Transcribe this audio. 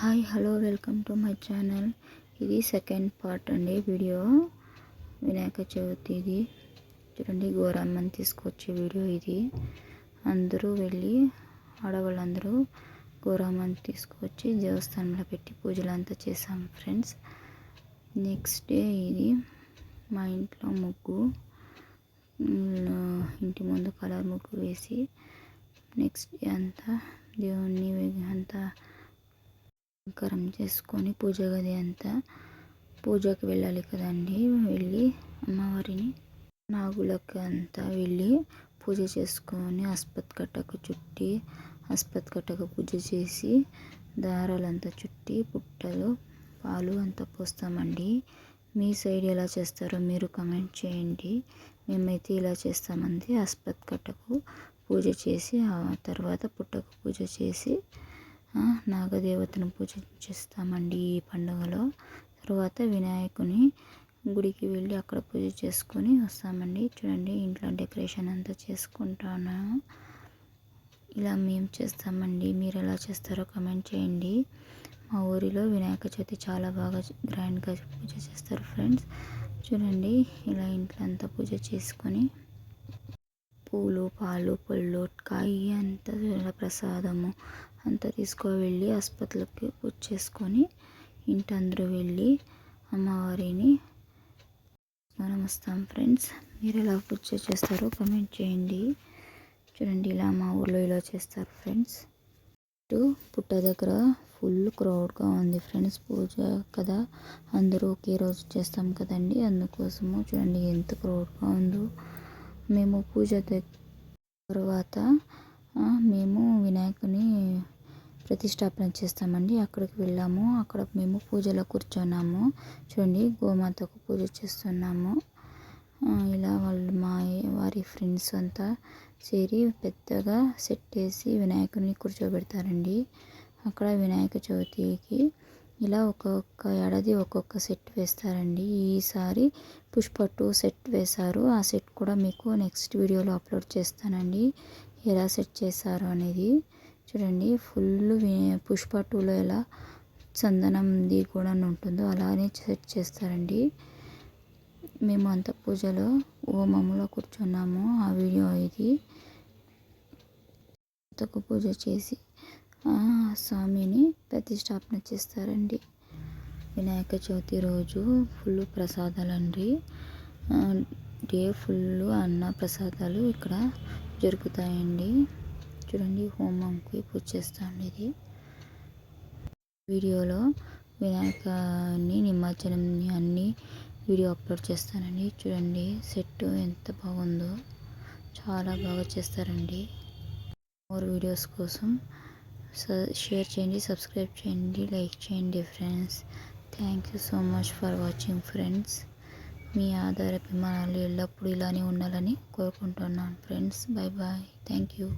Hi hello welcome to my channel. ఇది second part అండి video. Vinayaka Chavithi ఇది చూడండి, గోరమ్మని తీసుకొచ్చే వీడియో ఇది. అందరూ వెళ్ళి ఆడవాళ్ళందరూ గోరమ్మని తీసుకొచ్చి దేవస్థానంలో పెట్టి పూజలంతా చేసాం ఫ్రెండ్స్. నెక్స్ట్ డే ఇది మా ఇంట్లో ముగ్గు, ఇంటి ముందు కలర్ ముగ్గు వేసి నెక్స్ట్ డే అంతా దేవుణ్ణి అంతా అలంకారం చేసుకొని పూజ గది అంతా పూజకి వెళ్ళాలి కదండి. వెళ్ళి అమ్మవారిని నాగులకు అంతా వెళ్ళి పూజ చేసుకొని కట్టకు చుట్టి కట్టకు పూజ చేసి దారాలంతా చుట్టి పుట్టలో పాలు అంతా పోస్తామండి. మీ సైడ్ ఎలా చేస్తారో మీరు కమెంట్ చేయండి. మేమైతే ఇలా చేస్తామండి. కట్టకు పూజ చేసి ఆ తర్వాత పుట్టకు పూజ చేసి నాగదేవతను పూజిస్తామండి ఈ పండుగలో. తర్వాత వినాయకుని గుడికి వెళ్ళి అక్కడ పూజ చేసుకొని వస్తామండి. చూడండి, ఇంట్లో డెకరేషన్ అంతా చేసుకుంటాను. ఇలా మేము చేస్తామండి. మీరు ఎలా చేస్తారో కమెంట్ చేయండి. మా ఊరిలో వినాయక చవితి చాలా బాగా గ్రాండ్గా పూజ చేస్తారు ఫ్రెండ్స్. చూడండి, ఇలా ఇంట్లో అంతా పూజ చేసుకొని పూలు పాలు పళ్ళు కాయి అంతా ప్రసాదము అంతా తీసుకువెళ్ళి హాస్పిటల్కి పూజ చేసుకొని ఇంటి అందరూ వెళ్ళి అమ్మవారిని మనం వస్తాం ఫ్రెండ్స్. మీరు ఎలా పూజ చేస్తారో కమెంట్ చేయండి. చూడండి, ఇలా మా ఊర్లో ఇలా చేస్తారు ఫ్రెండ్స్. పుట్ట దగ్గర ఫుల్ క్రౌడ్గా ఉంది ఫ్రెండ్స్. పూజ కదా, అందరూ ఒకే రోజు చేస్తాం కదండి, అందుకోసము చూడండి ఎంత క్రౌడ్గా ఉందో. మేము పూజ తర్వాత మేము వినాయకుని ప్రతిష్టాపన చేస్తామండి. అక్కడికి వెళ్ళాము. అక్కడ మేము పూజలో కూర్చున్నాము. చూడండి, గోమాతకు పూజ చేస్తున్నాము. ఇలా వాళ్ళు వారి ఫ్రెండ్స్ అంతా చేరి పెద్దగా సెట్ వేసి వినాయకుని కూర్చోబెడతారండి. అక్కడ వినాయక చవితికి ఇలా ఒక్కొక్క ఏడాది ఒక్కొక్క సెట్ వేస్తారండి. ఈసారి పుష్ప 2 సెట్ వేశారు. ఆ సెట్ కూడా మీకు నెక్స్ట్ వీడియోలో అప్లోడ్ చేస్తానండి, ఎలా సెట్ చేశారు అనేది. చూడండి, ఫుల్ పుష్ప 2లో ఎలా చందనంది కూడా ఉంటుందో అలానే సెట్ చేస్తారండి. మేము అంత పూజలో హోమంలో కూర్చున్నాము. ఆ వీడియో ఇది. పూజ చేసి స్వామిని ప్రతిష్టాపన చేస్తారండి. వినాయక చవితి రోజు ఫుల్ ప్రసాదాలండి. డే ఫుల్ అన్న ప్రసాదాలు ఇక్కడ జరుగుతాయండి. చూడండి, హోమంకి పూజ చేస్తాండి. ఇది వీడియోలో వినాయకుని నిమజ్జనం అన్ని వీడియో అప్లోడ్ చేస్తానండి. చూడండి, సెట్ ఎంత బాగుందో, చాలా బాగా చేస్తారండి. మోర్ వీడియోస్ కోసం షేర్ చేయండి, సబ్స్క్రైబ్ చేయండి, లైక్ చేయండి friends. Thank you so much for watching friends. మీ ఆధార అభిమానాలు ఎల్లప్పుడూ ఇలానే ఉండాలని కోరుకుంటున్నాను friends. Bye bye. Thank you.